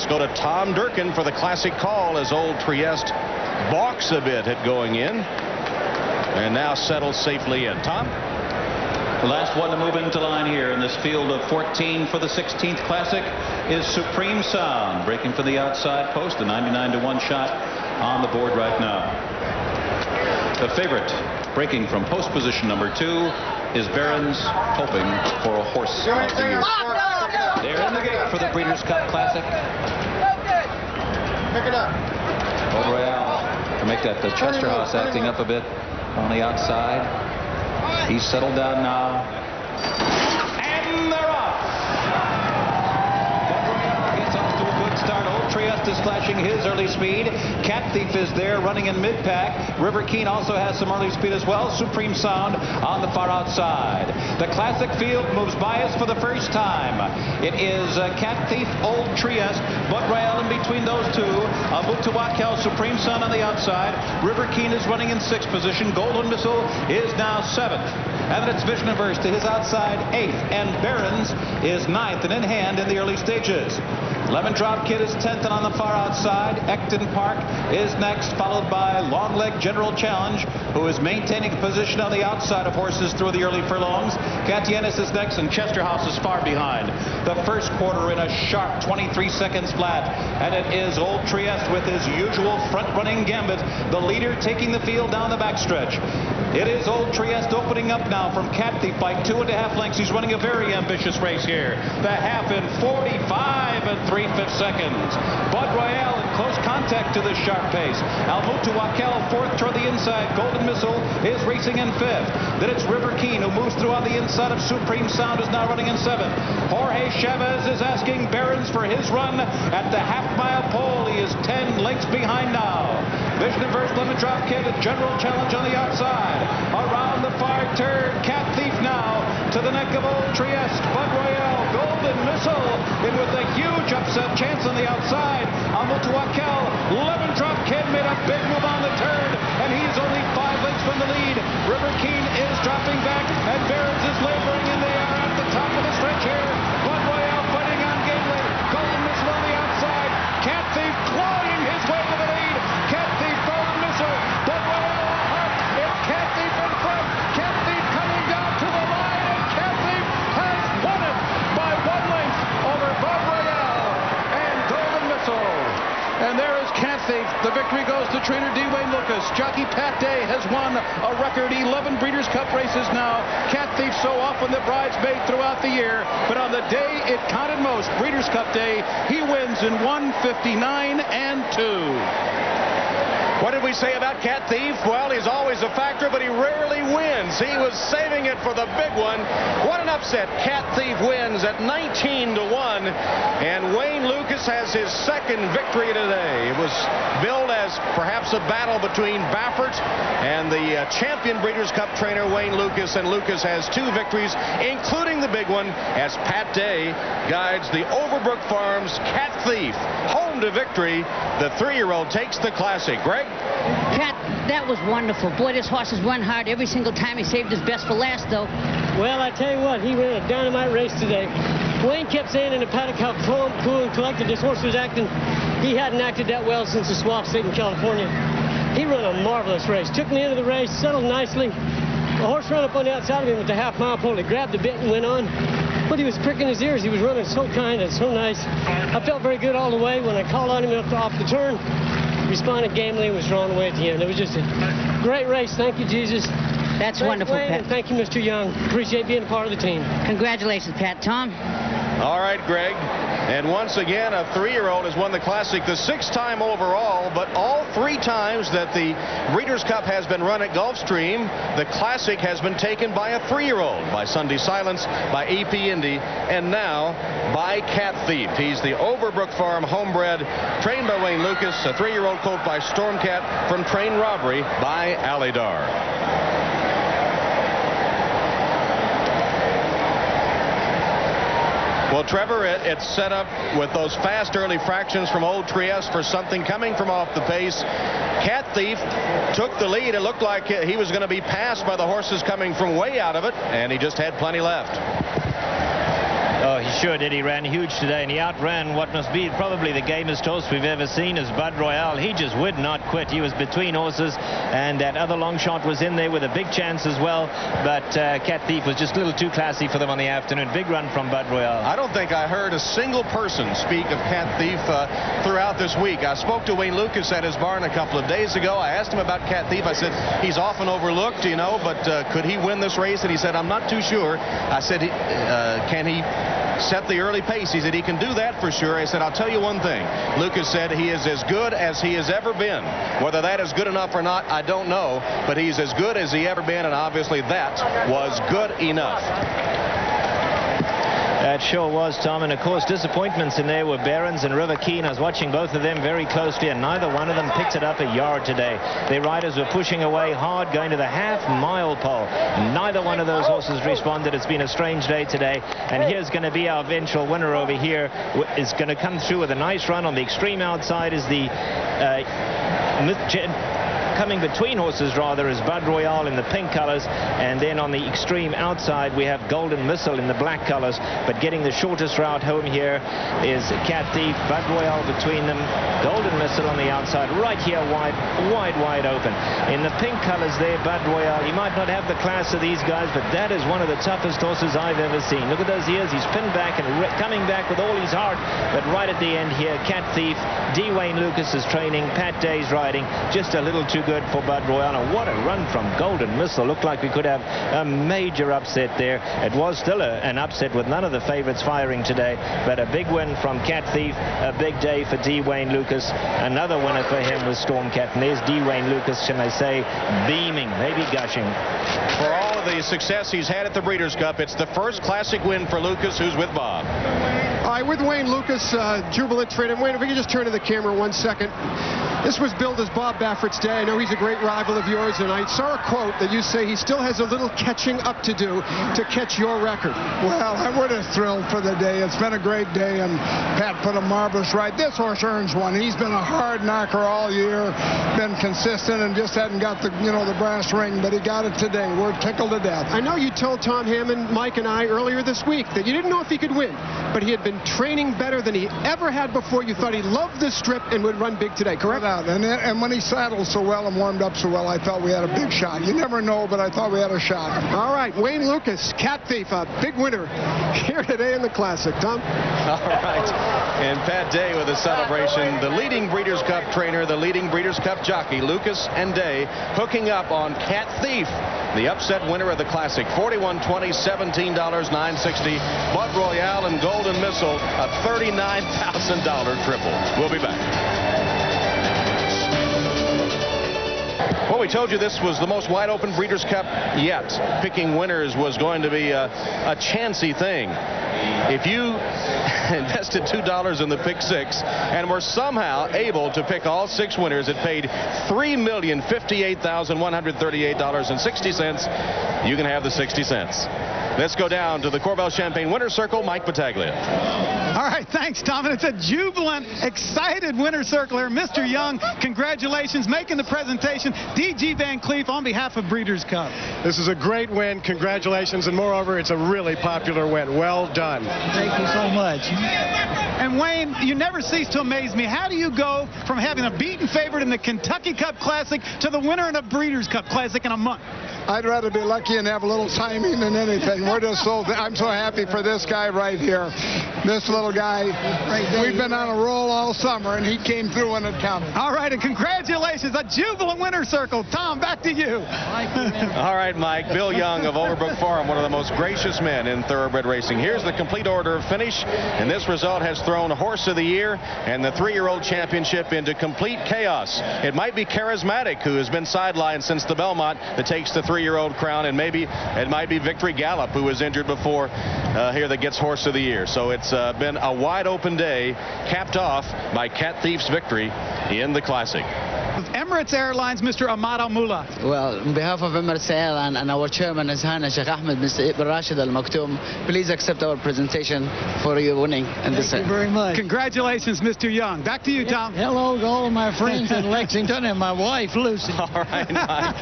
go to Tom Durkin for the classic call as Old Trieste balks a bit at going in and now settles safely in. Tom? The last one to move into line here in this field of 14 for the 16th Classic is Supreme Sound, breaking for the outside post. A 99-to-1 shot on the board right now. The favorite, breaking from post position number 2, is Barron's, hoping for a horse of the year. They're in the gate for the Breeders' Cup Classic. Pick it up. Beau Royale to make that the Chester House acting up a bit on the outside. He's settled down now. And they're off. Beau Royale gets off to a good start. Old Trieste is flashing his early speed. Cat Thief is there running in mid-pack. River Keen also has some early speed as well. Supreme Sound on the far outside. The Classic field moves by us for the first time. It is Cat Thief, Old Trieste, Beau Royale in between those two. Mutawakel, Supreme Sound on the outside. River Keen is running in 6th position. Golden Missile is now 7th. And it's Vision Averse to his outside 8th. And Barron's is 9th and in hand in the early stages. Lemon Drop Kid is 10th and on the far outside. Ecton Park is next, followed by Long Leg General Challenge, who is maintaining position on the outside of horses through the early furlongs. Catienis is next, and Chester House is far behind. The first quarter in a sharp 23 seconds flat, and it is Old Trieste with his usual front-running gambit, the leader taking the field down the backstretch. It is Old Trieste opening up now from Cat Thief by 2.5 lengths. He's running a very ambitious race here. The half in 45 3/5 seconds. Beau Royale in close contact to this sharp pace. Mutawakel 4th toward the inside. Golden Missile is racing in 5th. Then it's River Keen who moves through on the inside of Supreme Sound, is now running in 7th. Jorge Chavez is asking Barron's for his run at the half-mile pole. He is 10 lengths behind now. Vision Averse, Lemon Drop Kid, and General Challenge on the outside. Around the far turn, Cat Thief now to the neck of Old Trieste. Beau Royale, Golden Missile in with a huge upset chance on the outside. Mutawakel, Lemon Drop Kid made a big move on the turn, and he's only 5 lengths from the lead. River Keen is dropping back, and Barron's is laboring in the air at the top of the stretch here. Beau Royale fighting on gamely. Golden Missile on the outside. Cat Thief clawing his way to the lead. Cat Thief, Golden Missile, Beau Royale up. It's Cat Thief in front. Cat Thief coming down to the line, and Cat Thief has won it by 1 length over Beau Royale and Golden Missile. And there is Cat Thief. The victory goes to trainer D. Wayne Lukas. Jockey Pat Day has won a record 11 Breeders' Cup races now. Cat Thief so often the bridesmaid throughout the year, but on the day it counted most, Breeders' Cup Day, he wins in 1:59 and 2. What did we say about Cat Thief? Well, he's always a factor, but he rarely wins. He was saving it for the big one. What an upset. Cat Thief wins at 19-to-1, and Wayne Lukas has his 2nd victory today. It was billed as perhaps a battle between Baffert and the champion Breeders' Cup trainer Wayne Lukas, and Lukas has 2 victories, including the big one, as Pat Day guides the Overbrook Farms Cat Thief home to victory. The 3-year-old takes the Classic. Greg? Pat, that was wonderful. Boy, this horse has run hard every single time. He saved his best for last, though. Well, I tell you what, he ran a dynamite race today. Wayne kept saying in the paddock how calm, cool, and collected this horse was acting. He hadn't acted that well since the swamp state in California. He ran a marvelous race. Took me into the race, settled nicely. The horse ran up on the outside of him at the half-mile pole. He grabbed the bit and went on. But he was pricking his ears. He was running so kind and so nice. I felt very good all the way. When I called on him off the turn, responded gamely and was drawn away at the end. It was just a great race. Thank you, Jesus. That's wonderful, Wayne, Pat. and thank you, Mr. Young. Appreciate being a part of the team. Congratulations, Pat. Tom? All right, Greg. And once again, a 3-year-old has won the Classic the 6th time overall, but all 3 times that the Breeders' Cup has been run at Gulfstream, the Classic has been taken by a 3-year-old, by Sunday Silence, by AP Indy, and now by Cat Thief. He's the Overbrook Farm homebred, trained by Wayne Lukas, a 3-year-old colt by Stormcat from Train Robbery by Alydar. Well, Trevor, it's set up with those fast early fractions from Old Trieste for something coming from off the pace. Cat Thief took the lead. It looked like he was going to be passed by the horses coming from way out of it, and he just had plenty left. Oh, he sure did. He ran huge today, and he outran what must be probably the gamest horse we've ever seen, is Bud Royale. He just would not quit. He was between horses, and that other long shot was in there with a big chance as well. But Cat Thief was just a little too classy for them on the afternoon. Big run from Bud Royale. I don't think I heard a single person speak of Cat Thief throughout this week. I spoke to Wayne Lukas at his barn a couple of days ago. I asked him about Cat Thief. I said, he's often overlooked, you know, but could he win this race? And he said, I'm not too sure. I said, can he set the early pace? He said he can do that for sure. I said, I'll tell you one thing. Lukas said he is as good as he has ever been. Whether that is good enough or not, I don't know, but he's as good as he ever been, and obviously that was good enough. That sure was, Tom, and of course disappointments in there were Barons and River Keen. I was watching both of them very closely, and neither one of them picked it up a yard today. Their riders were pushing away hard, going to the half-mile pole. Neither one of those horses responded. It's been a strange day today, and here's going to be our eventual winner over here. Is going to come through with a nice run. On the extreme outside is the coming between horses rather is Bud Royale in the pink colors, and then on the extreme outside we have Golden Missile in the black colors. But getting the shortest route home here is Cat Thief, Bud Royale between them, Golden Missile on the outside, right here wide open. In the pink colors there, Bud Royale, he might not have the class of these guys, but that is one of the toughest horses I've ever seen. Look at those ears. He's pinned back and coming back with all his heart. But right at the end here, Cat Thief, D. Wayne Lukas is training, Pat Day's riding, just a little too good for Bud Royale. And what a run from Golden Missile. Looked like we could have a major upset there. It was still an upset with none of the favorites firing today, but a big win from Cat Thief, a big day for D. Wayne Lukas. Another winner for him was Stormcat, and there's D. Wayne Lukas, can I say, beaming, maybe gushing. For all of the success he's had at the Breeders' Cup, it's the first classic win for Lukas, who's with Bob. All right, with Wayne Lukas, jubilant trade. And Wayne, if we could just turn to the camera 1 second. This was billed as Bob Baffert's day. I know he's a great rival of yours, and I saw a quote that you say he still has a little catching up to do to catch your record. Well, we're just thrilled for the day. It's been a great day, and Pat put a marvelous ride. This horse earns one. He's been a hard knocker all year, been consistent, and just hadn't got the, the brass ring, but he got it today. We're tickled to death. I know you told Tom Hammond, Mike, and I earlier this week that you didn't know if he could win, but he had been training better than he ever had before. You thought he loved this strip and would run big today, correct? And when he saddled so well and warmed up so well, I felt we had a big shot. You never know, but I thought we had a shot. All right, Wayne Lukas, Cat Thief, a big winner here today in the Classic. Tom? All right. And Pat Day with a celebration. The leading Breeders' Cup trainer, the leading Breeders' Cup jockey, Lukas and Day, hooking up on Cat Thief, the upset winner of the Classic. $41.20, $17.960. Bud Royale and Golden Missile, a $39,000 triple. We'll be back. Well, we told you this was the most wide-open Breeders' Cup yet. Picking winners was going to be a chancy thing. If you invested $2 in the pick six and were somehow able to pick all 6 winners, it paid $3,058,138.60. You can have the 60 cents. Let's go down to the Corbel Champagne Winner's Circle. Mike Battaglia. All right, thanks, Tom. And it's a jubilant, excited winner's circle here. Mr. Young, congratulations, making the presentation. D.G. Van Cleef on behalf of Breeders' Cup. This is a great win. Congratulations. And moreover, it's a really popular win. Well done. Thank you so much. And Wayne, you never cease to amaze me. How do you go from having a beaten favorite in the Kentucky Cup Classic to the winner in a Breeders' Cup Classic in a month? I'd rather be lucky and have a little timing than anything. I'm so happy for this guy right here. This little guy, we've been on a roll all summer, and he came through when it counted. All right, and congratulations, a jubilant winner's circle. Tom, back to you. All right, Mike. Bill Young of Overbrook Farm, one of the most gracious men in thoroughbred racing. Here's the complete order of finish, and this result has thrown Horse of the Year and the 3-year-old championship into complete chaos. It might be Charismatic, who has been sidelined since the Belmont, that takes the 3-year-old crown, and maybe it might be Victory Gallop, who was injured before here, that gets Horse of the Year. So it's been a wide open day, capped off by Cat Thief's victory in the Classic. Emirates Airlines, Mr. Ahmad Al-Mullah. Well, on behalf of Emirates Airlines and our chairman, His Highness Sheikh Ahmed bin Rashid Al Maktoum, please accept our presentation for your winning. Thank you very much. Congratulations, Mr. Young. Back to you, Tom. Hello to all of my friends in Lexington and my wife, Lucy. All right, Mike.